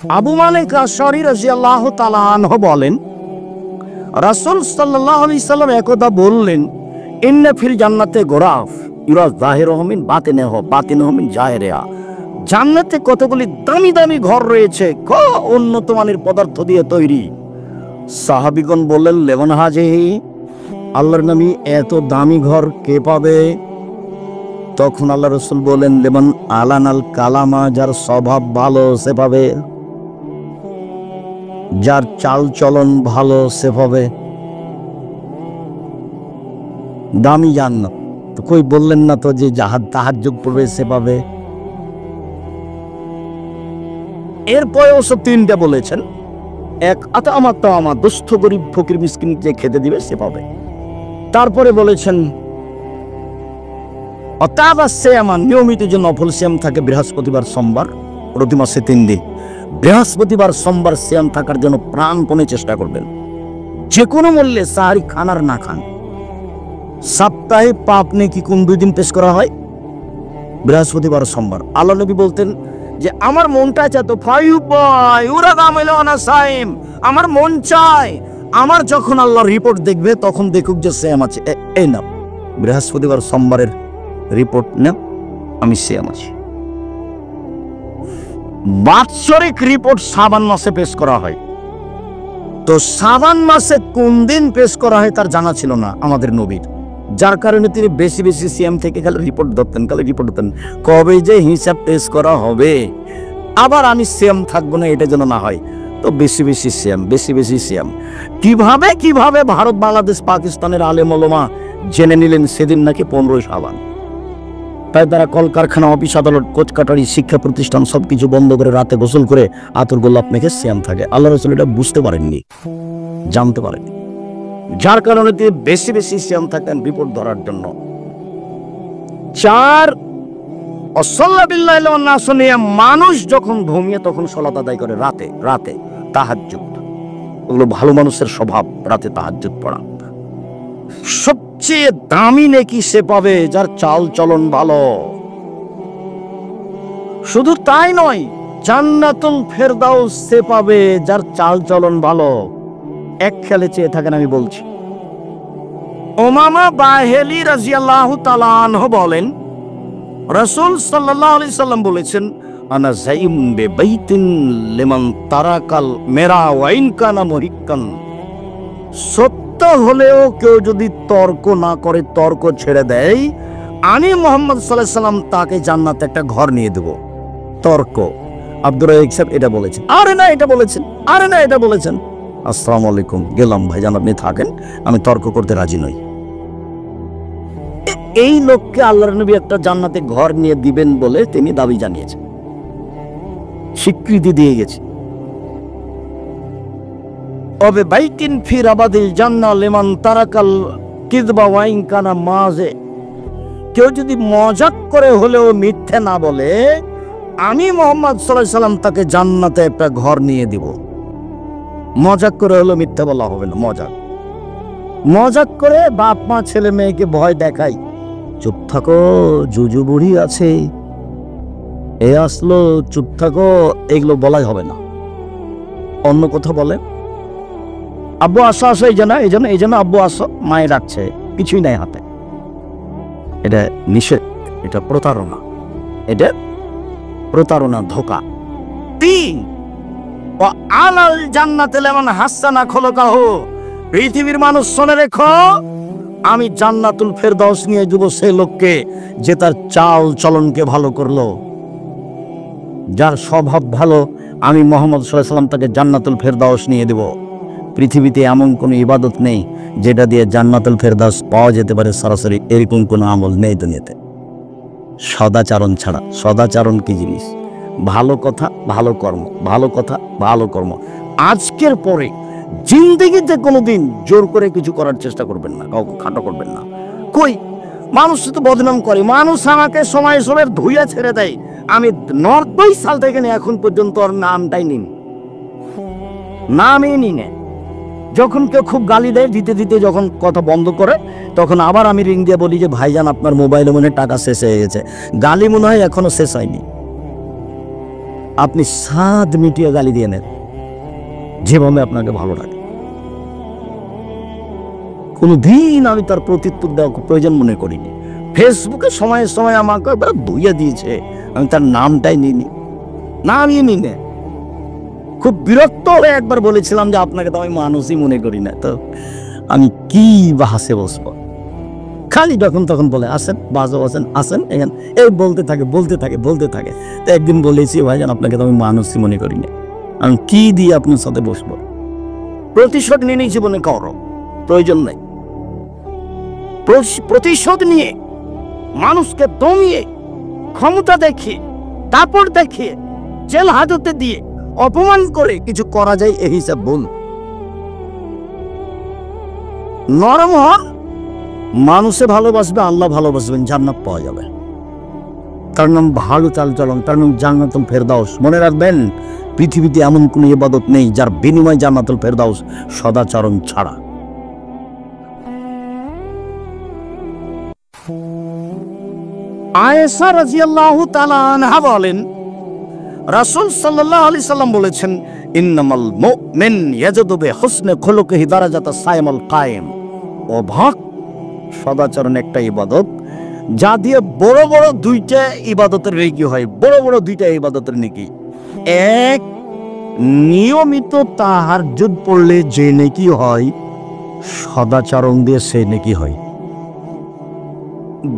আবু মালিক আশআরী রাদিয়াল্লাহু তাআলা আনহু বলেন, রাসূল সাল্লাল্লাহু আলাইহি সাল্লাম একদা বললেন, ইন্না ফিল জান্নাতে গোরাফ ইউরা যাহিরুহু মিন বাতিনুহু মিন জাহিরিহা। জান্নাতে কতগুলি দামি দামি ঘর রয়েছে, উন্নত মানের পদার্থ দিয়ে তৈরি। সাহাবীগণ বললেন, লেমন হাজিহি, আল্লাহর নবী এত দামি ঘর কে পাবে? তখন আল্লাহ রাসূল বলেন, লেমন আলানাল কালামা, যার স্বভাব ভালো সে পাবে, যার চাল চলন ভালো সে পাবে। দামি জান্নাত তো কই বললেন না তো যে তাহাজ্জুদ পড়বে সে পাবে। এরপরে অবশ্য তিনটা বলেছেন, এক আতা দুস্থ গরিব ফকির মিসকিনকে খেতে দিবে সে পাবে। তারপরে বলেছেন নিয়মিত যে নফল সিয়াম থাকে বৃহস্পতিবার সোমবার, প্রতি মাসে 3 দিন বৃহস্পতিবার সোমবার সিয়াম থাকার জন্য প্রাণপণে চেষ্টা করবেন। যে কোনো মূল্যে সাহারি খান আর না খান। সপ্তাহে পাপ নেকি কোন 2 দিন পেশ করা হয়? বৃহস্পতিবার সোমবার। আল্লাহ নবী বলতেন যে আমার মনটা চায় তো আমার মন চায়, আমার যখন আল্লাহর রিপোর্ট দেখবে তখন দেখুক যে সিয়াম আছে, এই না বৃহস্পতিবার সোমবারের রিপোর্ট না, আমি সিয়াম আছি। বাৎসরিক রিপোর্ট শাবান মাসে পেশ করা হয়, তো শাবান মাসে কোন দিন পেশ করা হয় তার জানা ছিল না আমাদের নবীর, যার কারণে তিনি বেশি বেশি সিয়াম থেকে খালি রিপোর্ট ধরতেন, কবে যে হিসাব পেশ করা হবে আবার আমি সিয়াম থাকবো না, এটা যেন না হয়। তো বেশি বেশি সিয়াম কিভাবে ভারত বাংলাদেশ পাকিস্তানের আলেম ওলামা জেনে নিলেন সেদিন নাকি 15 শাবান। তাই তারা কলকারখানা, অফিস আদালত, কোচ কাটারি, শিক্ষা প্রতিষ্ঠান সবকিছু বন্ধ করে রাতে গোসল করে আতর গোলাপ মেখে সিয়াম থাকে। আল্লাহ রাসূল এটা বুঝতে পারেননি, জানতে পারেননি, যার কারণে তিনি বেশি বেশি সিয়াম থাকেন রিপোর্ট ধরার জন্য। 4 মানুষ যখন ঘুমিয়ে তখন সালাত আদায় করে রাতে তাহাজ্জুদ। ওগুলো ভালো মানুষের স্বভাব, রাতে তাহাজ্জুদ পড়া। সবচেয়ে দামি নেকি সে পাবে যার চাল চলন ভালো। শুধু তাই নয়, জান্নাতুল ফেরদাউস সে পাবে যার চাল চলন ভালো। এক খেলে চেয়ে থাকেন, আমি বলছি। উমামা বাহেলি রাদিয়াল্লাহু তাআলা আনহু বলেন, রাসূল সাল্লাল্লাহু আলাইহি সাল্লাম বলেছেন, আনা যাইম বিবাইতিন লিমান তারাকাল মেরা ওয়া ইন কানা মুহিক্কান। সত্য হলেও কেউ যদি তর্ক না করে, তর্ক ছেড়ে দেয়, আমি মুহাম্মদ সাল্লাল্লাহু আলাইহি সাল্লাম তাকে জান্নাতে একটা ঘর নিয়ে দেব। তর্ক আব্দুর রাজ্জাক সাহেব এটা বলেছেন, আরে না এটা বলেছেন, আসসালামু আলাইকুম, গেলাম ভাইজান, আপনি থাকেন, আমি তর্ক করতে রাজি নই। এই লোককে আল্লাহর নবী একটা জান্নাতে ঘর নিয়ে দিবেন বলে তিনি দাবি জানিয়েছেন, স্বীকৃতি দিয়ে গেছে। অবে বাইতিন ফি রাবাদিল জান্নাহ লিমান তারাকাল কিযবা ওয়া ইন কানা মাজে। কেউ যদি মজাক করে হলেও মিথ্যে না বলে, আমি মুহাম্মদ সাল্লাল্লাহু আলাইহি সাল্লাম তাকে জান্নাতে একটা ঘর নিয়ে দিব। মজাক করে হলো মিথ্যা বলা হবে না। মজাক করে বাপ মা ছেলে মেয়েকে ভয় দেখাই, চুপ থাকো জুজু বুড়ি আছে, এ আসলো, চুপ থাকো, এগুলো বলাই হবে না। অন্য কথা বলে, আব্বু আসো এই জন্য আব্বু আসো, মায়ের রাখছে, কিছুই নাই হাতে, এটা নিষেধ, এটা প্রতারণা, ধোকা। 3 আলাল জান্নাতে লিমান হাসানা খলকাহু। পৃথিবীর মানুষ শুনে রেখো, আমি জান্নাতুল ফেরদাউস নিয়ে যাব সেই লোককে যে তার চাল চলনকে ভালো করলো, যার স্বভাব ভালো, আমি মুহাম্মদ সাল্লাল্লাহু আলাইহি সাল্লাম তাকে জান্নাতুল ফেরদাউস নিয়ে দেব। পৃথিবীতে এমন কোনো ইবাদত নেই যেটা দিয়ে জান্নাতুল ফেরদাউস পাওয়া যেতে পারে সরাসরি, এরকম কোনো আমল নেই দুনিয়াতে, সদাচরণ ছাড়া। সদাচরণ কি জিনিস? ভালো কথা, ভালো কর্ম, ভালো কথা, ভালো কর্ম। আজকের পরে জিন্দেগিতে কোনোদিন জোর করে কিছু করার চেষ্টা করবেন না, কাউকে খাটো করবেন না। কই মানুষ তো বদনাম করে, মানুষ আমাকে সময় ধুইয়া ছেড়ে দেয়। আমি 90 সাল থেকে এখন পর্যন্ত ওর নামটাই নামই নিনে। যখন কেউ খুব গালি দেয়, দিতে যখন কথা বন্ধ করে, তখন আবার আমি রিং দিয়ে বলি যে ভাইজান আপনার মোবাইলে মনে টাকা শেষ হয়ে গেছে। গালি মনে হয় এখনো শেষ হয়নি। আপনি স্বাদ মিটিয়ে গালি দিয়ে নেন, যেভাবে আপনাকে ভালো লাগে। কোনদিন আমি তার প্রত্যুত্তর দেওয়া প্রয়োজন মনে করিনি। ফেসবুকে সময়ে সময়ে আমাকে ধুইয়ে দিয়েছে, আমি তার নামটাই নিইনি, নামই নিই না। খুব বিরক্ত হয়ে একবার বলেছিলাম যে আপনাকে তো আমি মানুষই মনে করি না, তো আমি কি বা হাসে বসবো। খালি যখন তখন বলে আসেন, বাজো আসেন, আসেন এখানে, এই বলতে থাকে। তো একদিন বলেছি ভাইজান আপনাকে তো আমি মানুষই মনে করি না, আমি কি দিয়ে আপনার সাথে বসবো। প্রতিশোধ নিয়ে জীবনে করো, প্রয়োজন নেই। প্রতিশোধ নিয়ে মানুষকে দমিয়ে, ক্ষমতা দেখিয়ে, দাপট দেখিয়ে, জেল হাজতে দিয়ে, অপমান করে কিছু করা যায়, এই হিসাব ভুল। নরম হন, মানুষে ভালোবাসবে, আল্লাহ ভালোবাসবেন, জান্নাত পাওয়া যাবে। তার নাম ভালো চালচলন, তার নাম জান্নাতুল ফেরদাউস। মনে রাখবেন, পৃথিবীতে এমন কোন ইবাদত নেই যার বিনিময় জান্নাতুল ফেরদাউস সদাচরণ ছাড়া। আয়েশা রাদিয়াল্লাহু তাআলা আনহা বলেন, রাসূল সাল্লাল্লাহু আলাইহি সাল্লাম বলেছেন, ইন্নামাল মুমিন ইয়াজিদু বিহুসনি খুলুকিহি দারাজাতাস সাইমুল কায়েম। অবাক, সদাচরণ একটা ইবাদত যা দিয়ে বড় বড় দুইটা ইবাদতের নেকি হয়, বড় বড় দুইটা ইবাদতের নেকি। এক, নিয়মিত তাহাজ্জুদ পড়লে যে নেকি হয়, সদাচরণ দিয়ে সে নেকি হয়।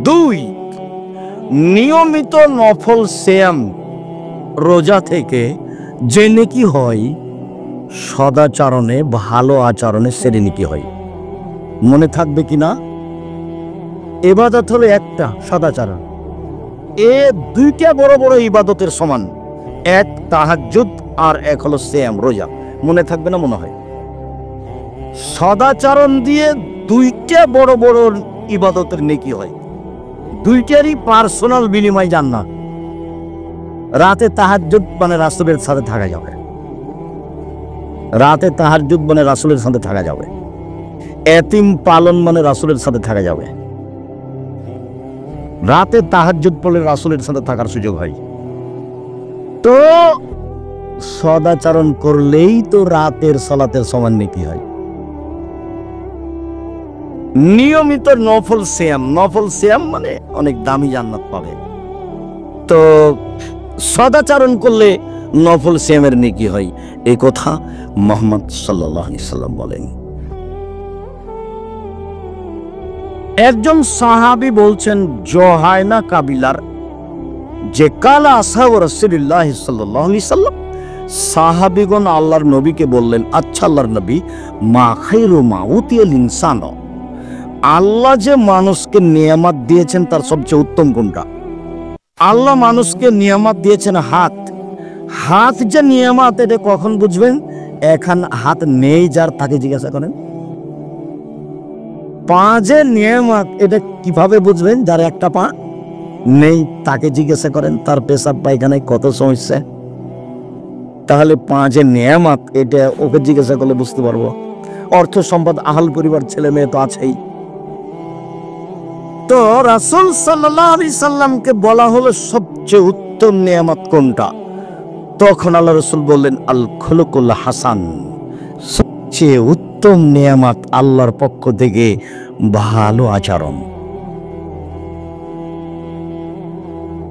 দুই, নিয়মিত নফল সিয়াম রোজা থেকে যে নেকি হয়, সদাচরণে ভালো আচরণে সে নেকি হয়। মনে থাকবে কিনা? ইবাদত হলো একটা, সদাচরণ। এ দুইটা বড় বড় ইবাদতের সমান, এক তাহাজ্জুদ আর এক হলো সিয়াম রোজা। মনে থাকবে না মনে হয়? সদাচরণ দিয়ে দুইটা বড় বড় ইবাদতের নেকি হয়, দুইটারই পার্সোনাল বিনিময় জান্নাত। রাতে তাহাজ্জুদ মানে রাসূলের সাথে থাকা যাবে, রাতে তাহাজ্জুদ মানে রাসূলের সাথে থাকা যাবে। এতিম পালন মানে রাসূলের সাথে থাকা যাবে। রাতে তাহাজ্জুদ পড়লে রাসূলের সাথে থাকার সুযোগ হয়। তো সদাচরণ করলেই তো রাতের সালাতের সমান নেকি হয়। নিয়মিত নফল সিয়াম মানে অনেক দামি জান্নাত পাবে। তো সদাচরণ করলে নফল সিয়ামের নেকি হয়, এই কথা মুহাম্মদ সাল্লাল্লাহু আলাইহি সাল্লাম বলেন। একজন সাহাবী বলছেন, জোহাইনা কাবিলার যে কালা আসহাব রাসূলুল্লাহ সাল্লাল্লাহু আলাইহি সাল্লাম, সাহাবীগণ আল্লাহর নবীকে বললেন, আচ্ছা আল্লাহর নবী, মা খায়রু মা উতিয়াল ইনসান, আল্লাহ যে মানুষকে নিয়ামত দিয়েছেন তার সবচেয়ে উত্তম কোনটা? আল্লাহ মানুষকে নিয়ামত দিয়েছেন হাত। হাত যে নিয়ামত, এটা কখন বুঝবেন? এখন হাত নেই যার, তাকে জিজ্ঞাসা করেন। পা যে নিয়ামত, এটা কিভাবে বুঝবেন? যার একটা পা নেই তাকে জিজ্ঞাসা করেন, তার পেশাব পায়খানায় কত সমস্যা। তাহলে পা যে নিয়ামত, এটা ওকে জিজ্ঞাসা করলে বুঝতে পারবো। অর্থ সম্পদ, আহাল পরিবার, ছেলে মেয়ে তো আছেই। তো রাসূল সাল্লাল্লাহু আলাইহি সাল্লামকে বলা হলো সবচেয়ে উত্তম নিয়ামত কোনটা? তখন আল্লাহ রাসূল বললেন, আল খুলুকুল হাসান, সবচেয়ে উত্তম নিয়ামত আল্লাহর পক্ষ থেকে ভালো আচরণ।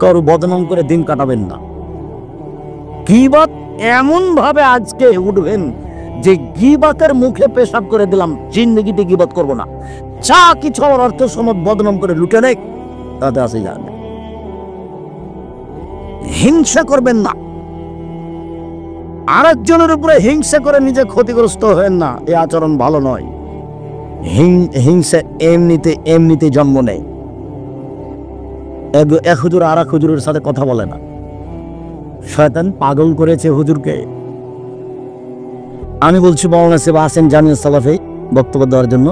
কারো বদনাম করে দিন কাটাবেন না। গীবত এমন ভাবে আজকে উঠবেন যে গীবতের মুখে পেশাব করে দিলাম, জিন্দেগিতে গীবত করব না। যা কিছু অর্থ সম্পদ বদনাম করে লুটে নেই, তাতে আসে যাবে। হিংসা করবেন না, আরেকজনের উপরে হিংসা করে নিজে ক্ষতিগ্রস্ত হবেন না, এই আচরণ ভালো নয়। হিংসা এমনিতে জন্ম নেয়। এক হুজুর আর এক হুজুরের সাথে কথা বলে না, শয়তান পাগল করেছে হুজুরকে। আমি বলছি মাওলানা সাহেব আসেন জামিয়া সালাফে বক্তব্য দেওয়ার জন্য,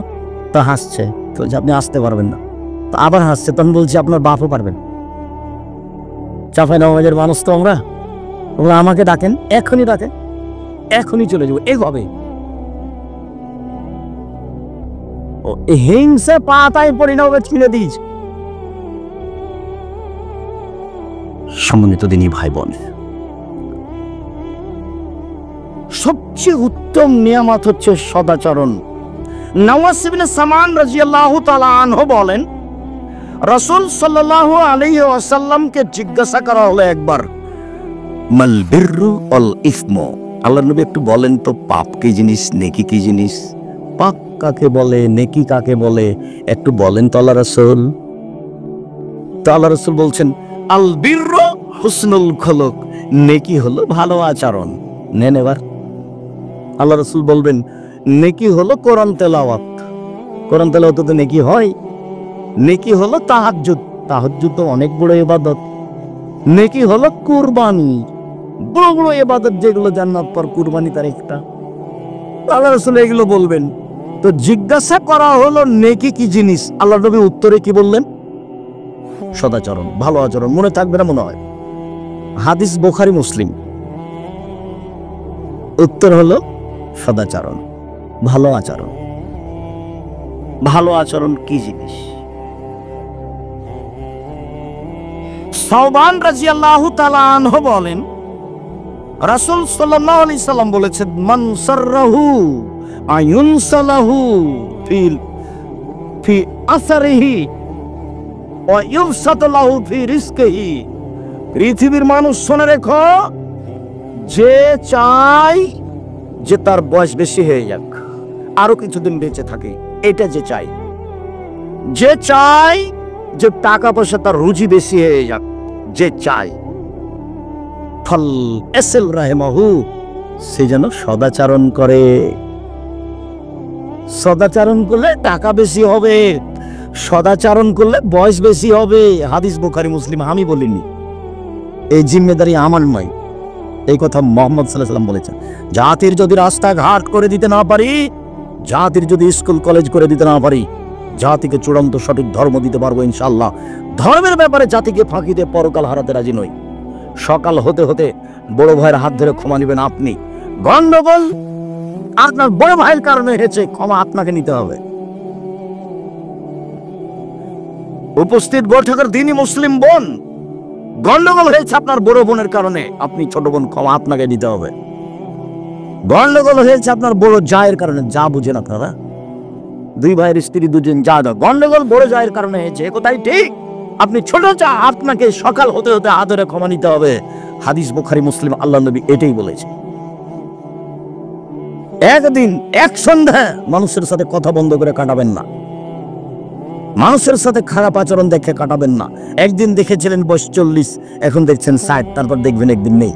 তা হাসছে, বলছে আপনি আসতে পারবেন না। তো আবার হাসছে, তখন বলছি আপনার বাপও পারবেন। চাঁপাইনবাবগঞ্জের মানুষ তো আমরা, ওরা আমাকে ডাকেন, এখনই ডাকেন, এখনই চলে যাবো, এইভাবে। ও হিংসা পাতায় পরিণাম ছিঁড়ে দিয়েছে। সম্মানিত দিনী ভাই বোন, সবচেয়ে উত্তম নিয়ামত হচ্ছে সদাচরণ। নওয়াস ইবনে সামান রাদিয়াল্লাহু তাআলা আনহু বলেন, রাসূল সাল্লাল্লাহু আলাইহি ওয়াসাল্লামকে জিজ্ঞাসা করা হলো একবার, মাল বিররু ওয়াল ইসমু, আল্লাহর নবী একটু বলেন তো পাপ কি জিনিস, নেকি কি জিনিস? পাপ কাকে বলে, নেকি কাকে বলে, একটু বলেন তো আল্লাহ রাসূল। তো আল্লাহ রাসূল বলছেন, আল বিররু হুসনুল খুলুক, নেকি হলো ভালো আচরণ। নেন এবার আল্লাহ রাসূল বলবেন, নেকি হলো কোরআন তেলাওয়াত। কোরআন তেলাওয়াত তো নেকি হয়। নেকি হলো তাহাজ্জুদ, তাহাজ্জুদ তো অনেক বড় ইবাদত। নেকি হলো কুরবানি, বড় বড় ইবাদত যেগুলো জান্নাত পর কুরবানি তার একটা। আল্লাহ রাসূল এগুলো বলবেন। তো জিজ্ঞাসা করা হলো নেকি কি জিনিস, আল্লাহ নবী উত্তরে কি বললেন? সদাচরণ, ভালো আচরণ। মনে থাকবে না মনে হয়, হাদিস বুখারী মুসলিম। উত্তর হলো সদাচরণ, ভালো আচরণ। ভালো আচরণ কি জিনিস? সাওবান রাদিয়াল্লাহু তাআলা আনহু বলেন, রাসূল সাল্লাল্লাহু আলাইহি সাল্লাম বলেছেন, মান সাররাহু আয়ুনসালাহু ফি আসারিহি ওয়া ইউফসাতালাহু ফি রিজকিহি। পৃথিবীর মানুষ শুনে রেখো, যে চাই যে তার বয়স বেশি হয়ে যাক, আরো কিছুদিন বেঁচে থাকে, এটা যে চাই। যে চাই যে টাকা পয়সা তার রুজি বেশি হয়ে যাক, যে চাই, ফল এসেল রাহেমাহু, সে যেন সদাচরণ করে। সদাচরণ করলে টাকা বেশি হবে, সদাচরণ করলে বয়স বেশি হবে। হাদিস বুখারী মুসলিম, আমি বলিনি, এই জিম্মেদারি আমার নয়। এই কথা মুহাম্মদ সাল্লাল্লাহু আলাইহি ওয়াসাল্লাম বলেছেন। জাতির যদি রাস্তাঘাট করে দিতে না পারি, জাতির যদি স্কুল কলেজ করে দিতে না পারি, জাতিকে চূড়ান্ত সঠিক ধর্ম দিতে পারবো ইনশাআল্লাহ। ধর্মের ব্যাপারে জাতিকে ফাঁকি দিয়ে পরকাল হারাতে রাজি নই। সকাল হতে হতে বড় ভাইয়ের হাত ধরে ক্ষমা নেবেন আপনি। গন্ডগোল আপনার বড় ভাইয়ের কারণে হয়েছে, ক্ষমা আপনাকে নিতে হবে। উপস্থিত বৈঠকের দিনই মুসলিম বোন, গন্ডগোল হয়েছে আপনার বড় বোনের কারণে, আপনি ছোট বোন, ক্ষমা আপনাকে নিতে হবে। গন্ডগোল হয়েছে আপনার বড় জায়ের কারণে, যা বুঝেন আপনারা, দুই ভাইয়ের স্ত্রী দুজন যা, গন্ডগোল বড় জায়ের কারণে হয়েছে, কোথায় ঠিক? আপনি ছোট যা, আপনাকে সকাল হতে হতে আদরে ক্ষমা নিতে হবে। হাদিস বুখারী মুসলিম, আল্লাহ নবী এটাই বলেছে। একদিন এক সন্ধ্যা মানুষের সাথে কথা বন্ধ করে কাটাবেন না, মানুষের সাথে খারাপ আচরণ দেখে কাটাবেন না। একদিন দেখেছিলেন বয়স 40, এখন দেখছেন 60, তারপর দেখবেন একদিন নেই।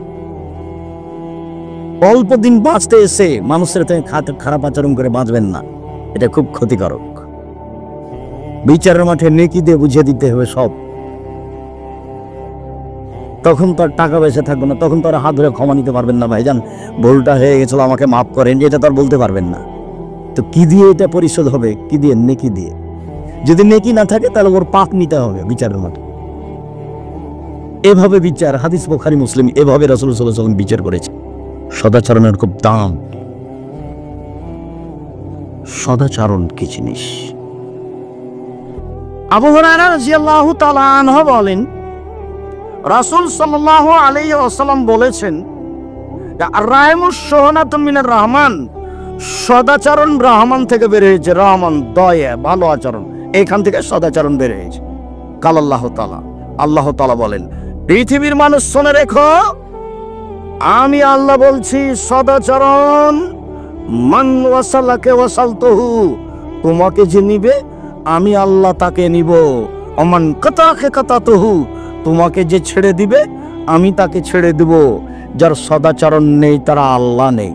অল্প দিন বাঁচতে এসে মানুষের সাথে খারাপ আচরণ করে বাঁচবেন না, এটা খুব ক্ষতিকারক। বিচারের মাঠে নেকি দিয়ে বুঝিয়ে দিতে হবে সব। তখন তো আর টাকা পয়সা থাকবে না, তখন তো আর হাত ধরে ক্ষমা নিতে পারবেন না, ভাইজান ভুলটা হয়ে গেছিল, আমাকে মাফ করেন, এটা তো আর বলতে পারবেন না। তো কি দিয়ে এটা পরিশোধ হবে? কি দিয়ে? নেকি দিয়ে। যদি নেকি না থাকে তাহলে ওর পাপ নিতে হবে বিচারের মাঠে। এভাবে বিচার, হাদিস বুখারী মুসলিম, এভাবে রাসূল সাল্লাল্লাহু আলাইহি ওয়াসাল্লাম বিচার করেছে। সদাচরণের খুব দাম। সদাচরণ কি জিনিস? আবু হুরায়রা রাদিয়াল্লাহু তাআলা আনহু বলেন, রাসূল সাল্লাল্লাহু আলাইহি ওয়াসাল্লাম বলেছেন, আর-রাহমুশ শুহনাতুম মিনার রহমান, সদাচরণ রহমান থেকে বের হয়েছে। রহমান দয়া, ভালো আচরণ, এখান থেকে সদাচরণ বের হয়েছে। কাল আল্লাহ তাআলা, আল্লাহ তাআলা বলেন, পৃথিবীর মানুষ শুনে রেখো, আমি আল্লাহ বলছি, সদাচরণ মান ওয়াসালাকে ওয়াসালতুহু, তোমাকে যে নিবে আমি আল্লাহ তাকে নিব। অমান কাতাকে কাতাতুহু, তোমাকে যে ছেড়ে দিবে আমি তাকে ছেড়ে দিব। যার সদাচরণ নেই তারা আল্লাহ নেই।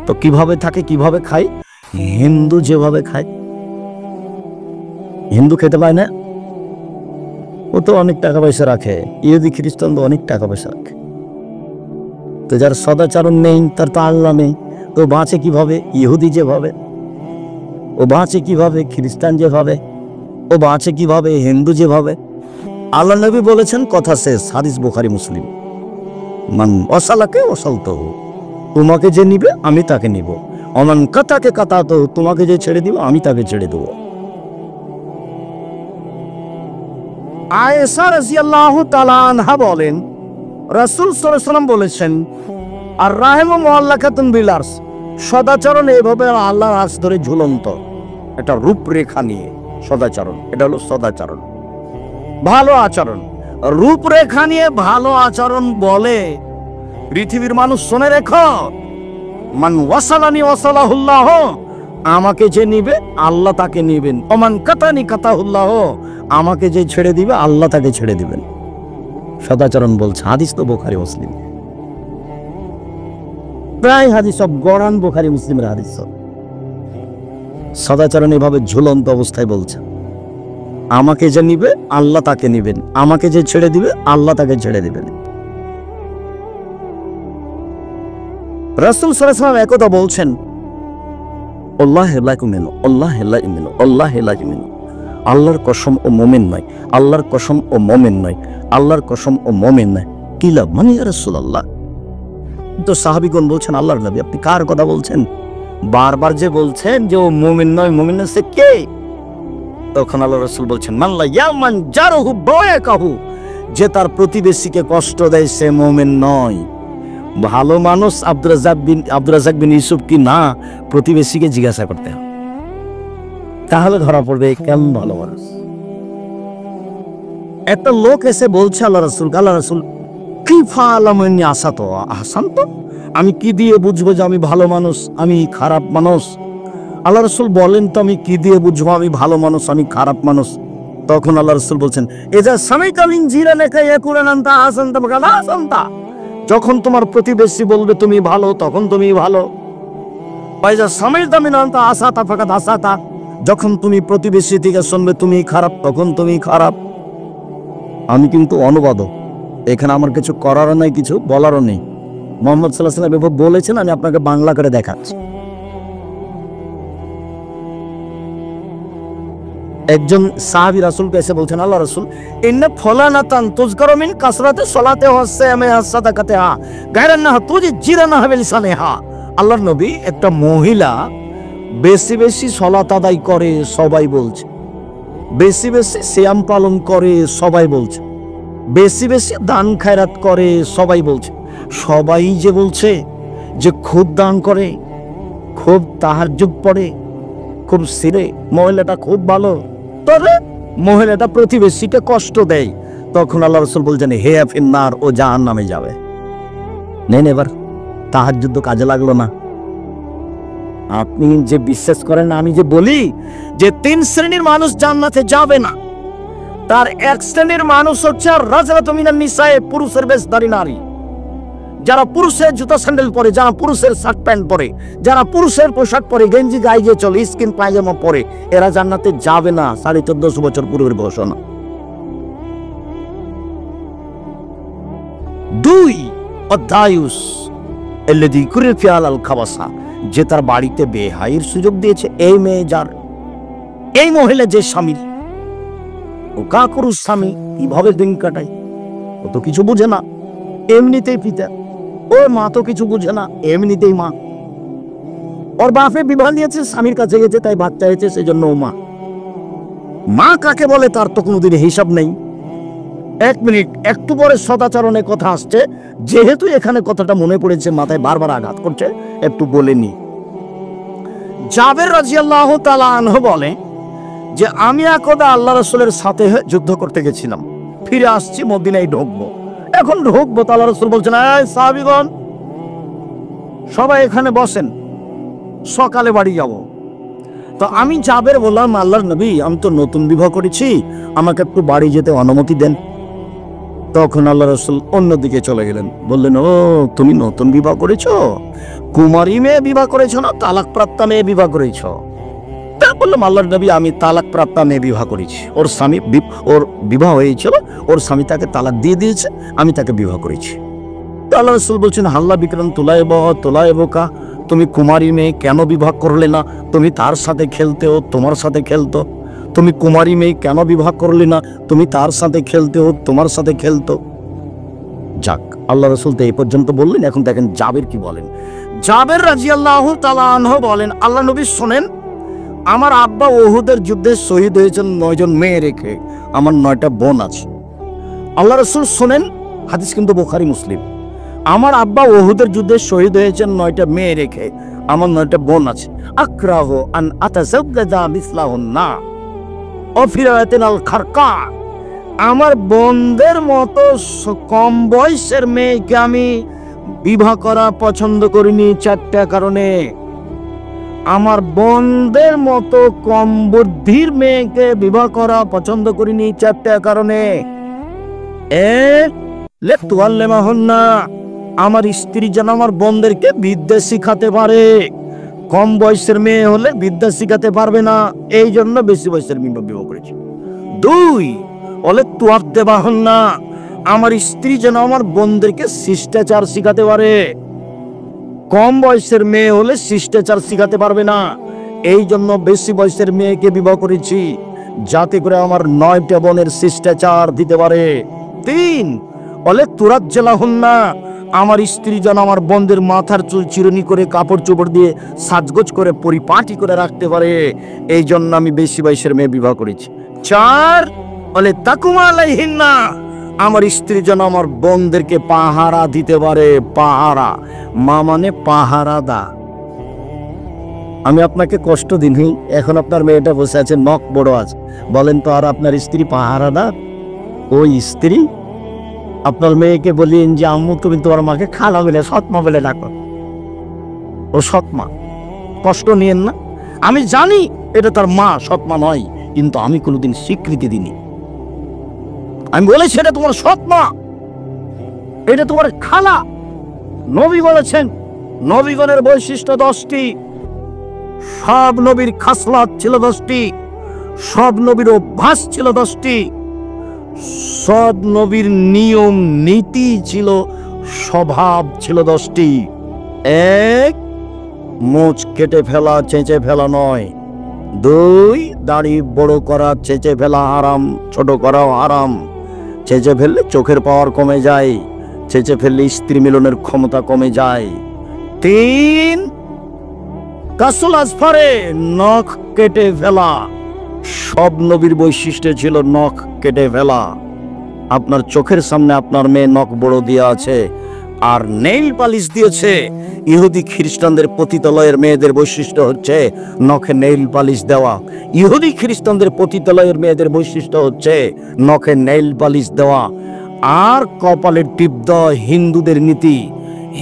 তো কিভাবে থাকে, কিভাবে খায়? হিন্দু যেভাবে খায়। হিন্দু খেতে পায় না, ও তো অনেক টাকা পয়সা রাখে। ইহুদি খ্রিস্টান তো অনেক টাকা পয়সা রাখে। তো যার সদাচরণ নেই তার তো আল্লাহ নেই। তো বাঁচে কিভাবে? ইহুদি যেভাবে, ও বাঁচে কিভাবে? খ্রিস্টান যেভাবে, ও বাঁচে কিভাবে? হিন্দু যেভাবে। আল্লাহ নবী বলেছেন, কথা শেষ, হাদিস বুখারী মুসলিম, মান ওয়াসালাকে ওয়াসালতুহু, তোমাকে যে নিবে আমি তাকে নিব। অমান কাতাকে কাতাতুহু, তোমাকে যে ছেড়ে দিব আমি তাকে ছেড়ে দেব। আয়েশা রাদিয়াল্লাহু তাআলা আনহা বলেন, রাসূল সাল্লাল্লাহু আলাইহি ওয়াসাল্লাম বলেছেন, আর রাহেম মুআল্লাকাতুন বিল আরশ, সদাচরণ এভাবে আল্লাহর আরশ ধরে ঝুলন্ত একটা রূপরেখা নিয়ে সদাচরণ, এটা হলো সদাচরণ, ভালো আচরণ। রূপরেখা নিয়ে ভালো আচরণ বলে পৃথিবীর মানুষ শুনে রেখো, মান ওয়াসালানি ওয়াসালাহুল্লাহ, আমাকে যে নিবে আল্লাহ তাকে নিবেন, ওমান কাতানি কাতাহুল্লাহ, আমাকে যে ছেড়ে দিবে আল্লাহ তাকে ছেড়ে দিবেন। সদাচরণ বলছে, হাদিস তো বুখারী মুসলিম, প্রায় হাদিস সব গড়ান বুখারী মুসলিমের হাদিস সব। সদাচরণ এভাবে ঝুলন্ত অবস্থায় বলছে, আমাকে যে নিবে আল্লাহ তাকে নিবেন, আমাকে যে ছেড়ে দিবে আল্লাহ তাকে ছেড়ে দিবেন। রাসূল সাল্লাল্লাহু আলাইহি ওয়াসাল্লাম একদা বলছেন, আল্লাহ লা ইউমিনু, আল্লাহ লা ইউমিনু, আল্লাহ লা ইউমিনু, আল্লাহর কসম ও মুমিন নয়, আল্লাহর কসম ও মুমিন নয়, আল্লাহর কসম ও মুমিন নয়। কি লাভ মানে ইয়া রাসূলুল্লাহ? তো সাহাবীগণ বলছেন, আল্লাহর নবী আপনি কার কথা বলছেন? বারবার যে বলছেন যে ও মুমিন নয়, মুমিন নয়, সে কে? তখন আল্লাহ রাসূল বলছেন, মান লা ইয়ামান জারহু বায়াকাহু, যে তার প্রতিবেশীকে কষ্ট দেয় সে মুমিন নয়। ভালো মানুষ আব্দুর রাজ্জাক বিন ইউসুফ কি না, প্রতিবেশীকে জিজ্ঞাসা করতে হবে, তাহলে ধরা পড়বে কেমন ভালো মানুষ। একটা লোক এসে বলছে আল্লাহ রাসূল কিফা আলামনি আসাতো আহসান, তো আমি কি দিয়ে বুঝবো যে আমি ভালো মানুষ, আমি খারাপ মানুষ? আল্লাহ রাসূল বলেন তো আমি কি দিয়ে বুঝবো আমি ভালো মানুষ, আমি খারাপ মানুষ? তখন আল্লাহ রাসূল বলছেন, এজা সামাইতা মিন জিরানাকা ইয়াকুলান আনতা আহসানতা ফাকাদ আহসানতা, যখন তোমার প্রতিবেশী বলবে তুমি ভালো তখন তুমি ভালো। বাইজা সামাইতা মিন আনতা আসাতা ফাকাদ আসাতা, যখন তুমি প্রতিবেশী থেকে শুনবে তুমি খারাপ তখন তুমি খারাপ। আমি কিন্তু অনুবাদক, এখানে আমার কিছু করারও নাই, কিছু বলারও নেই। মুহাম্মদ সাল্লাল্লাহু আলাইহি ওয়াসাল্লাম এভাবে বলেছেন, আমি আপনাকে বাংলা করে দেখাচ্ছি। একজন সাহাবী রাসূলকে এসে বলছেন, আল্লাহ রাসূল ইন্না ফুলানাতান তুযকারু মিন কাসরাতি সলাতি ওয়া সিয়ামি ওয়া সাদাকাতিহা গায়রান্নাহা তুজিরানা বিলিসানিহা। আল্লাহর নবী, একটা মহিলা বেশি বেশি সালাত আদায় করে সবাই বলছে, বেশি বেশি সিয়াম পালন করে সবাই বলছে, বেশি বেশি দান খায়রাত করে সবাই বলছে। সবাই যে বলছে যে খুব দান করে, খুব তাহাজ্জুদ পড়ে, খুব সিরে, মহিলাটা খুব ভালো, তবে মহিলাটা প্রতিবেশীকে কষ্ট দেয়। তখন আল্লাহ রাসূল বলছেন, হে ফিন্নার, ও জাহান্নামে যাবে। নেন এবার তাহাজ্জুদ তো কাজে লাগলো না। আপনি যে বিশ্বাস করেন, আমি যে বলি যে 3 শ্রেণীর মানুষ জান্নাতে যাবে না, তার 1 শ্রেণীর মানুষ হচ্ছে রাজরাতু মিনান নিসায়ে, পুরুষের বেশধারী নারী, যারা পুরুষের জুতা স্যান্ডেল পরে, যারা পুরুষের শার্ট প্যান্ট পরে, যারা পুরুষের পোশাক পরে, গেঞ্জি গায়ে দিয়ে চলে, স্কিন পায়জামা পরে, এরা জান্নাতে যাবে না। 1450 বছর পূর্বের ঘোষণা। 2 অধ্যায়ুস আল্লাযী কুরিয়া ফিআল খাবাসা, যে তার বাড়িতে বেহাইয়ের সুযোগ দিয়েছে। এই মেয়ে যার, এই মহিলা যে স্বামী, ও কাকুরু স্বামী কিভাবে দিন কাটায়, ও তো কিছু বুঝে না, এমনিতেই পিতা। ওর মা তো কিছু বুঝে না, এমনিতেই মা। ওর বাপে বিবাহ নিয়েছে, স্বামীর কাছে গেছে, তাই বাচ্চা হয়েছে, সেই জন্য ও মা। মা কাকে বলে তার তো কোনোদিন হিসাব নেই। 1 মিনিট, একটু পরে সদাচরণের কথা আসছে, যেহেতু এখানে কথাটা মনে পড়েছে, মাথায় বারবার আঘাত করছে, একটু বলে নি। জাবের রাদিয়াল্লাহু তাআলা আনহু বলে যে আমি একদা আল্লাহ রাসূলের সাথে যুদ্ধ করতে গেছিলাম, ফিরে আসছি, মদিনায় ঢুকবো। এখন ঢুকবো তো আল্লাহ রাসূল বলছেন, এই সাহাবীগণ সবাই এখানে বসেন, সকালে বাড়ি যাব। তো আমি জাবের বললাম, আল্লাহর নবী আমি তো নতুন বিবাহ করেছি, আমাকে একটু বাড়ি যেতে অনুমতি দেন। তখন আল্লাহ রাসূল অন্যদিকে চলে গেলেন, বললেন, ও তুমি নতুন বিবাহ করেছো, কুমারী মেয়ে বিবাহ করেছো না তালাক প্রাপ্তা মেয়ে বিবাহ করেছো? তা বললাম, আল্লাহর নবী আমি তালাক প্রাপ্তা মেয়ে বিবাহ করেছি, ওর স্বামী, ওর বিবাহ হয়েছিল, ওর স্বামী তাকে তালাক দিয়ে দিয়েছে, আমি তাকে বিবাহ করেছি। তো আল্লাহ রাসূল বলছেন, হাল্লা বিক্রম তোলায়েবকা, তুমি কুমারী মেয়ে কেন বিবাহ করলে না? তুমি তার সাথে খেলতেও, তোমার সাথে খেলতো। তুমি কুমারী মেয়ে কেন বিবাহ করলে না? তুমি তার সাথে খেলতেও, তোমার সাথে খেলতো। যাক, আল্লাহ রাসূল তো এই পর্যন্ত বললেন। এখন দেখেন জাবের কি বলেন। জাবের রাদিয়াল্লাহু তাআলা আনহু বলেন, আল্লাহ নবী শোনেন, আমার আব্বা উহুদের যুদ্ধে শহীদ হয়েছেন 9 জন মেয়ে রেখে, আমার 9টা বোন আছে। আল্লাহ রাসূল শোনেন, হাদিস কিন্তু বুখারী মুসলিম, আমার আব্বা ওহুদের যুদ্ধে শহীদ হয়েছেন 9টা মেয়ে রেখে, আমার 9টা বোন আছে। আক্রাহু আন আতাজাওয়াজা মিসলাহুন্না অফিরাতিন আল খারকা, আমার বোনদের মতো কম বয়সের মেয়েকে আমি বিবাহ করা পছন্দ করিনি 4টা কারণে। আমার বোনদের মতো কম বুদ্ধির মেয়েকে বিবাহ করা পছন্দ করিনি 4টা কারণে। আমার স্ত্রী যেন আমার বোনদেরকে বিদ্যা শিখাতে পারে। কম বয়সের মেয়ে হলে বিদ্যা শিখাতে পারবে না, এই জন্য বেশি বয়সের মেয়ে বিবাহ করেছি। 2 বলে তুয়াব দেবা হন না, আমার স্ত্রী যেন আমার বোনদেরকে শিষ্টাচার শিখাতে পারে। কম বয়সের মেয়ে হলে শিষ্টাচার শিখাতে পারবে না, এই জন্য বেশি বয়সের মেয়েকে বিবাহ করেছি, যাতে করে আমার 9টা বোনের শিষ্টাচার দিতে পারে। 3 বলে তুরাত জেলা হন না, আমার স্ত্রী যেন আমার বোনদের মাথার চুল চিরুনি করে কাপড় চোপড় দিয়ে সাজগোজ করে পরিপাটি করে রাখতে পারে, এই জন্য আমি বেশি বয়সের মেয়ে বিবাহ করেছি। 4 বলে তাকুমা আলাইহিন না, আমার স্ত্রী যেন আমার বোনদেরকে পাহারা দিতে পারে। পাহারা মা মানে পাহারা দা। আমি আপনাকে কষ্ট দিনি, এখন আপনার মেয়েটা বসে আছে, নখ বড় আছে, বলেন তো আর আপনার স্ত্রী পাহারা দা? ওই স্ত্রী আপনার মেয়েকে বলিন যে আম্মু তুমি তোমার মাকে খালা বলে সৎমা বলে ডাকো, ও সৎমা। কষ্ট নিয়েন না, আমি জানি এটা তার মা, সৎমা নয়, কিন্তু আমি কোনোদিন স্বীকৃতি দিইনি। আমি বলেছি এটা তোমার সৎমা, এটা তোমার খালা। নবী বলেছেন নবীগণের বৈশিষ্ট্য 10টি, সব নবীর খাসলাত ছিল 10টি, সব নবীর অভ্যাস ছিল 10টি, সব নবীর নিয়ম নীতি ছিল, স্বভাব ছিল 10টি। 1 মোচ কেটে ফেলা, চেঁচে ফেলা নয়। 2 দাড়ি বড় করা, চেঁচে ফেলা হারাম, ছোট করাও হারাম। চেঁচে ফেললে চোখের পাওয়ার কমে যায়, চেঁচে ফেললে স্ত্রী মিলনের ক্ষমতা কমে যায়। 3 কাসুল আসফারে, নখ কেটে ফেলা। সব নবীর বৈশিষ্ট্য ছিল নখ কেটে ফেলা। আপনার চোখের সামনে আপনার মেয়ে নখ বড় দিয়ে আছে আর নেইল পালিশ দিয়েছে। ইহুদি খ্রিস্টানদের পতিতালয়ের মেয়েদের বৈশিষ্ট্য হচ্ছে নখে নেইল পালিশ দেওয়া। ইহুদি খ্রিস্টানদের পতিতালয়ের মেয়েদের বৈশিষ্ট্য হচ্ছে নখে নেইল পালিশ দেওয়া আর কপালের টিপ দেওয়া। হিন্দুদের নীতি,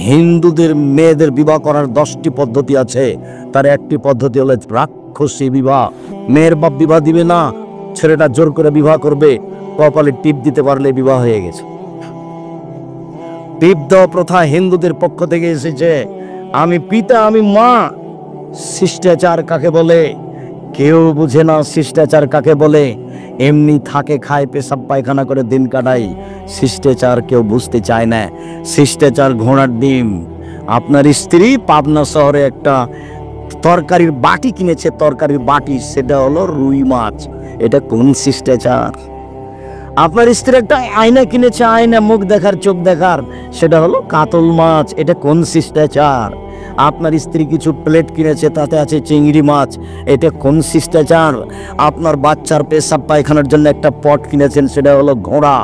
হিন্দুদের মেয়েদের বিবাহ করার 10টি পদ্ধতি আছে, তার একটি পদ্ধতি হলো রাক্ষসী বিবাহ। মেয়ের বাপ বিবাহ দিবে না, ছেলেটা জোর করে বিবাহ করবে, কপালে টিপ দিতে পারলে বিবাহ হয়ে গেছে। টিপ দেওয়া প্রথা হিন্দুদের পক্ষ থেকে এসেছে। আমি পিতা, আমি মা। শিষ্টাচার কাকে বলে কেউ বুঝে না, শিষ্টাচার কাকে বলে। এমনি থাকে, খায়, পেশাব পায়খানা করে দিন কাটায়। শিষ্টাচার কেউ বুঝতে চায় না। শিষ্টাচার ঘোড়ার ডিম। আপনার স্ত্রী পাবনা শহরে একটা তরকারির বাটি কিনেছে, তরকারির বাটি, সেটা হলো রুই মাছ, এটা কোন শিষ্টাচার? আপনার স্ত্রী একটা আয়না কিনেছে, আয়না মুখ দেখার, চোখ দেখার, সেটা হলো কাতল মাছ, এটা কোন শিষ্টাচার? আপনার স্ত্রী কিছু প্লেট কিনেছে, তাতে আছে চিংড়ি মাছ, এটা কোন শিষ্টাচার? আপনার বাচ্চার পেশাব পায়খানার জন্য একটা পট কিনেছেন, সেটা হলো ঘোড়া,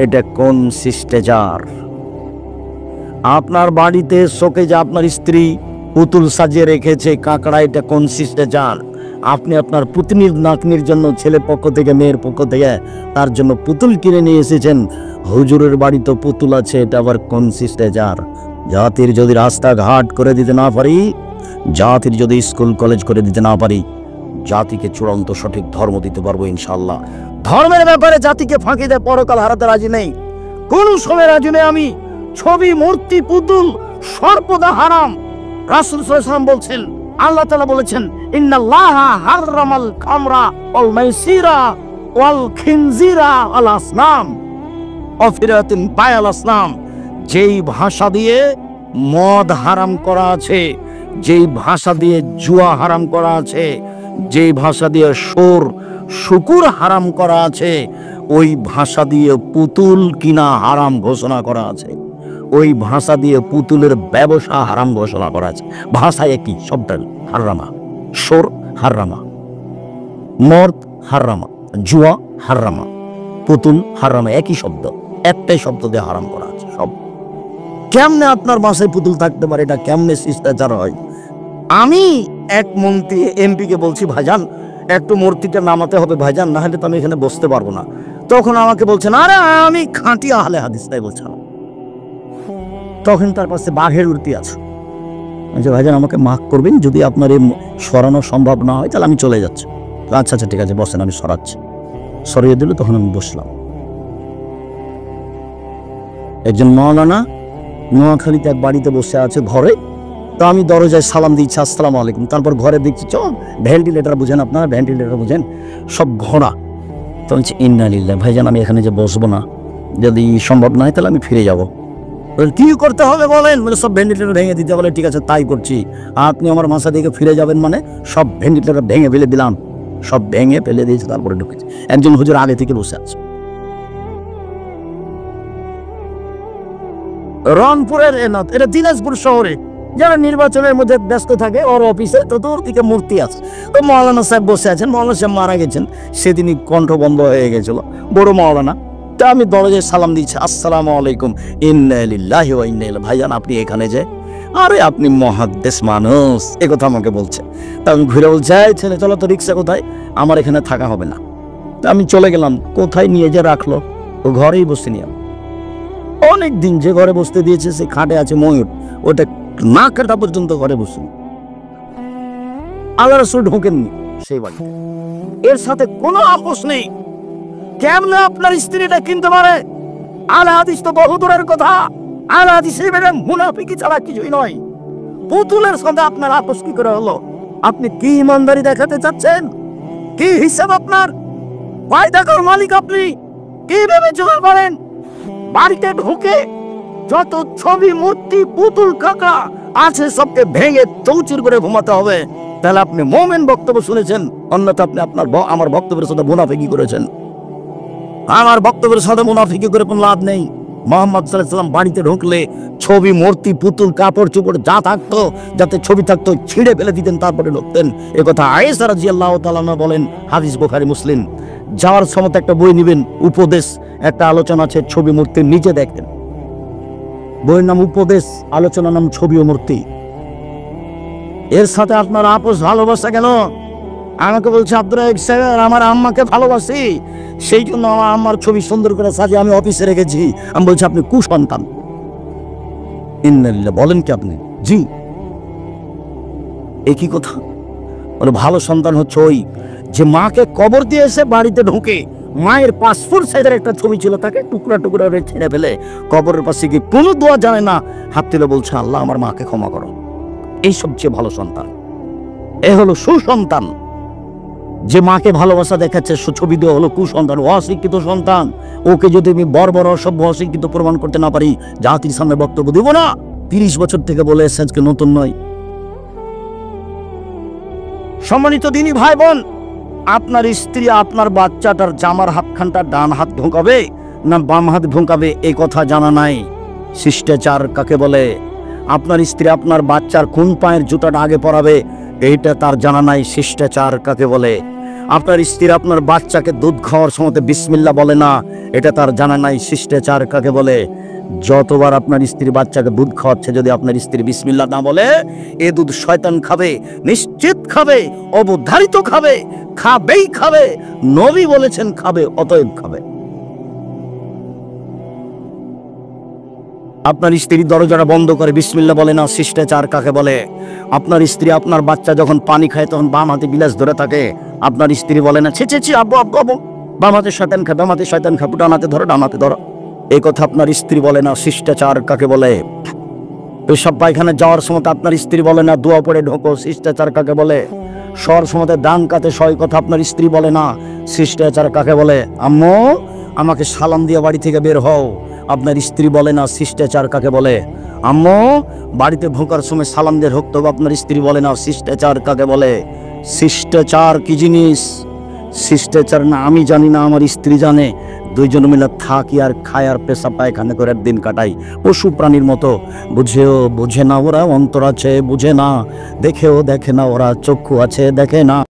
এটা কোন শিষ্টাচার? আপনার বাড়িতে শোকেজে আপনার স্ত্রী পুতুল সাজিয়ে রেখেছে, কাঁকড়া, এটা কোন শিষ্টাচার? আপনি আপনার পুতনির নাতনির জন্য ছেলের পক্ষ থেকে মেয়ের পক্ষ থেকে তার জন্য পুতুল কিনে নিয়ে এসেছেন, হুজুরের বাড়িতে পুতুল আছে, এটা আবার কোন শিষ্টাচার? জাতির যদি রাস্তাঘাট করে দিতে না পারি, জাতির যদি স্কুল কলেজ করে দিতে না পারি, জাতিকে চূড়ান্ত সঠিক ধর্ম দিতে পারবো ইনশাআল্লাহ। ধর্মের ব্যাপারে জাতিকে ফাঁকি দেয়, পরকাল হারাতে রাজি নেই, কোন সময় রাজি নেই আমি। ছবি, মূর্তি, পুতুল সর্বদা হারাম। রাসূল সাল্লাল্লাহু আলাইহি ওয়াসাল্লাম বলছেন, আল্লাহ তাআলা বলেছেন, ইন্নাল্লাহা হাররামাল খামরা ওয়াল মাইসিরা ওয়াল খিনজিরা ওয়াল আসনাম অফিরাতিন বায়াল আসনাম। যেই ভাষা দিয়ে মদ হারাম করা আছে, যেই ভাষা দিয়ে জুয়া হারাম করা আছে, যেই ভাষা দিয়ে সুর, শুকুর হারাম করা আছে, ওই ভাষা দিয়ে পুতুল কিনা হারাম ঘোষণা করা আছে, ওই ভাষা দিয়ে পুতুলের ব্যবসা হারাম ঘোষণা করা আছে। ভাষা একই, শব্দ হারামা, সুর হারামা, মদ হারামা, জুয়া হারামা, পুতুল হারামা, একই শব্দ, একটাই শব্দ দিয়ে হারাম করা আছে সব। কেমনে আপনার বাসায় পুতুল থাকতে পারে? এটা কেমনে শিষ্টাচার হয়? আমি এক মন্ত্রী এমপিকে বলছি, ভাইজান একটু মূর্তিটা নামাতে হবে ভাইজান, না হলে তো আমি এখানে বসতে পারবো না। তখন আমাকে বলছেন, আরে আমি খাঁটি আহলে হাদিস, তাই বলছিলাম। তখন তার পাশে বাঘের মূর্তি আছে। আচ্ছা ভাইজান, আমাকে মাফ করবেন, যদি আপনার এই সরানো সম্ভব না হয় তাহলে আমি চলে যাচ্ছি। আচ্ছা আচ্ছা ঠিক আছে, বসেন, আমি সরাচ্ছি। সরিয়ে দিল, তখন আমি বসলাম। একজন মাওলানা নোয়াখালীতে এক বাড়িতে বসে আছে ঘরে। তো আমি দরজায় সালাম দিচ্ছি, আসসালামু আলাইকুম। তারপর ঘরে দেখছি ভেন্টিলেটার বুঝেন আপনারা, ভেন্টিলেটার বুঝেন, সব ঘোড়া। তো বলছি ইন্না লিল্লাহ, ভাইজান আমি এখানে যে বসবো না, যদি সম্ভব না হয় তাহলে আমি ফিরে যাবো। কি করতে হবে বলেন? বলে সব ভেন্টিলেটার ভেঙে দিতে। বলে ঠিক আছে তাই করছি। আপনি আমার মাসা দিকে ফিরে যাবেন মানে? সব ভেন্টিলেটার ভেঙে ফেলে দিলাম, সব ভেঙে ফেলে দিয়েছে। তারপরে ঢুকেছি। একজন হুজুর আগে থেকে বসে আছে। রংপুরের এটা দিনাজপুর শহরে যারা নির্বাচনের মধ্যে ব্যস্ত থাকে, ওর অফিসে তো দূর দিকে মূর্তি আছে। তো মাওলানা সাহেব বসে আছেন। মাওলানা সাহেব মারা গেছেন, সেদিনই কণ্ঠ বন্ধ হয়ে গেছিল, বড় মাওলানা। তা আমি দরজায় সালাম দিচ্ছি, আসসালামু আলাইকুম, ইন্না লিল্লাহি ওয়া ইন্না ইলাইহি। ভাইজান আপনি এখানে যে? আরে আপনি মহাদ্দেশ মানুষ, এ কথা আমাকে বলছে। তা আমি ঘুরে বলছি, এই ছেলে চলো তো, রিক্সা কোথায়? আমার এখানে থাকা হবে না। তা আমি চলে গেলাম। কোথায় নিয়ে যে রাখলো? ও ঘরেই বসে নিয়ে। অনেক দিন যে ঘরে বসতে দিয়েছে, সে খাটে আছে ময়ূর, ওটা না কাটা পর্যন্ত ঘরে বসুন। আল্লাহ রাসূল ঢোকেননি সেই বাড়িতে। এর সাথে কোনো আপোষ নেই। কেমনে আপনার স্ত্রীটা কিনতে পারে? আহলে হাদিস তো বহু দূরের কথা। আহলে হাদিস এবারে মুনাফিকি ছাড়া কিছুই নয়। পুতুলের সাথে আপনার আপোষ কি করে হলো? আপনি কি ইমানদারি দেখাতে চাচ্ছেন? কি হিসাব আপনার? পায়দাকার মালিক আপনি, কি ভেবে চলে পারেন? বাড়িতে ঢুকে যত ছবি, মূর্তি, পুতুল, কাকা আছে সবকে ভেঙে চৌচির করে ঘুমাতে হবে। তাহলে আপনি মোমেন বক্তব্য শুনেছেন, অন্যথা আপনি আমার বক্তব্যের সাথে মুনাফিকি করেছেন। আমার বক্তব্যের সাথে মুনাফিকি করে কোনো লাভ নেই। মুহাম্মদ সাল্লাল্লাহু আলাইহি ওয়াসাল্লাম বাড়িতে ঢুকলে ছবি, মূর্তি, পুতুল, কাপড় চোপড় যা থাকতো, যাতে ছবি থাকতো, ছিঁড়ে ফেলে দিতেন, তারপরে ঢুকতেন। এ কথা আয়েশা রাদিয়াল্লাহু তাআলা আনহা বলেন, হাদিস বুখারী মুসলিম। যাওয়ার সময় একটা বই নেবেন, উপদেশ, একটা আলোচনা আছে ছবি মূর্তির, নিচে দেখতেন। বইয়ের নাম উপদেশ, আলোচনার নাম ছবি ও মূর্তি। এর সাথে আপনার আপোষ ভালোবাসা কেন? আমাকে বলছে, আব্দুর রাজ্জাক সাহেব আমার আম্মাকে ভালোবাসি, সেই জন্য আমার আম্মার ছবি সুন্দর করে সাজিয়ে আমি অফিসে রেখেছি। আমি বলছি আপনি কুসন্তান। ইন্নালিল্লাহ, বলেন কি আপনি? জি। একই কথা। বলে ভালো সন্তান হচ্ছে ওই যে মাকে কবর দিয়ে এসে বাড়িতে ঢুকে মায়ের পাসপোর্ট সাইজের একটা ছবি ছিল, তাকে টুকরা টুকরা ছেড়ে ফেলে কবরের পাশে গিয়ে কোনো দোয়া জানে না, হাত তুলে বলছে আল্লাহ আমার মাকে ক্ষমা করো। এই সবচেয়ে ভালো সন্তান। এ হলো সুসন্তান। যে মাকে ভালোবাসা দেখাচ্ছে ছবি দেওয়া হলো কুসন্তান, অশিক্ষিত সন্তান। ওকে যদি আমি বর্বর, অসভ্য, অশিক্ষিত প্রমাণ করতে না পারি, জাতির সামনে বক্তব্য দিব না। 30 বছর থেকে বলে এসেছে, আজকে নতুন নয়। সম্মানিত দিনী ভাই বোন, আপনার স্ত্রী আপনার বাচ্চাটার জামার হাতখানটা ডান হাত ঢোকাবে না বাম হাত ঢোকাবে, এই কথা জানা নাই। শিষ্টাচার কাকে বলে? আপনার স্ত্রী আপনার বাচ্চার কোন পায়ের জুতাটা আগে পরাবে, এইটা তার জানা নাই। শিষ্টাচার কাকে বলে? আপনার স্ত্রী আপনার বাচ্চাকে দুধ খাওয়ার সময় বিসমিল্লাহ বলে না, এটা তার জানা নাই। শিষ্টাচার কাকে বলে? যতবার আপনার স্ত্রী বাচ্চাকে দুধ খাওয়াচ্ছে, যদি আপনার স্ত্রী বিসমিল্লাহ না বলে, এ দুধ শয়তান খাবে, নিশ্চিত খাবে, অবধারিত খাবে, খাবেই খাবে। নবী বলেছেন খাবে, অতএব খাবে। আপনার স্ত্রী দরজাটা বন্ধ করে বিসমিল্লাহ বলে না, শিষ্টাচার কাকে বলে? আপনার স্ত্রী আপনার বাচ্চা যখন পানি খায় তখন বাম হাতে গিলাস ধরে থাকে, আপনার স্ত্রী বলে না ছি ছি ছি আব্বু আব্বু আব্বু, বাম হাতে শয়তান খা, বাম হাতে শয়তান খা, ডান হাতে ধরো, ডান হাতে ধরো, এই কথা আপনার স্ত্রী বলে না। শিষ্টাচার কাকে বলে? পেশাব পায়খানা যাওয়ার সময় আপনার স্ত্রী বলে না দোয়া পড়ে ঢোকো, শিষ্টাচার কাকে বলে? শোয়ার সময় ডান কাতে শয়, কথা আপনার স্ত্রী বলে না। শিষ্টাচার কাকে বলে? আম্মু আমাকে সালাম দিয়ে বাড়ি থেকে বের হও, আপনার স্ত্রী বলে না। শিষ্টাচার কাকে বলে? আম্মু বাড়িতে ঢোকার সময় সালাম দিয়ে ঢুকতে হবে, আপনার স্ত্রী বলে না। শিষ্টাচার কাকে বলে? শিষ্টাচার কি জিনিস? শিষ্টাচার না আমি জানি না, আমার স্ত্রী জানে। দুইজন মিলে থাকি আর খায় আর পেশাব পায়খানা করে দিন কাটাই পশু প্রাণীর মতো। বুঝেও বুঝে না ওরা, অন্তর আছে বুঝে না, দেখেও দেখে না ওরা, চক্ষু আছে দেখে না।